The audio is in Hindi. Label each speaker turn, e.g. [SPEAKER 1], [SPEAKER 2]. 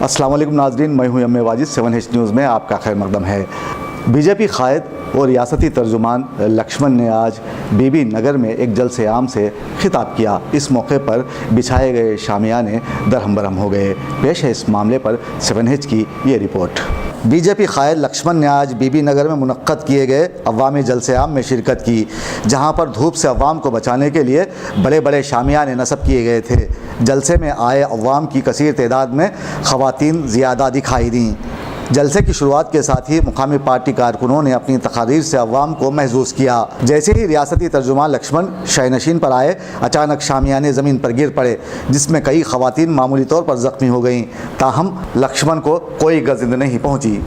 [SPEAKER 1] अस्सलाम वालेकुम नाज़रीन, मैं हूं M A Wajid. 7H news में आपका खैर मकदम है। बीजेपी कायद और रियासती तर्जुमान लक्ष्मण ने आज बीबी नगर में एक जलसे आम से खिताब किया। इस मौके पर बिछाए गए शामियाने दरहम बरहम हो गए। पेश है इस मामले पर 7H की ये रिपोर्ट। बीजेपी कायद लक्ष्मण ने आज बीबी नगर में मुनक्कद किए गए अवामी जलसे आम में शिरकत की, जहां पर धूप से अवाम को बचाने के लिए बड़े बड़े शामियाने नस्ब किए गए थे। जलसे में आए अवाम की कसीर तादाद में ख़वातीन ज़्यादा दिखाई दी। जलसे की शुरुआत के साथ ही मुकामी पार्टी कारकुनों ने अपनी तकारीर से अवाम को महसूस किया। जैसे ही रियासती तर्जुमान लक्ष्मण शयनशीन पर आए, अचानक शामियाने ज़मीन पर गिर पड़े, जिसमें कई ख़वातीन मामूली तौर पर ज़ख्मी हो गईं। ताहम लक्ष्मण को कोई गज़िंद नहीं पहुँची।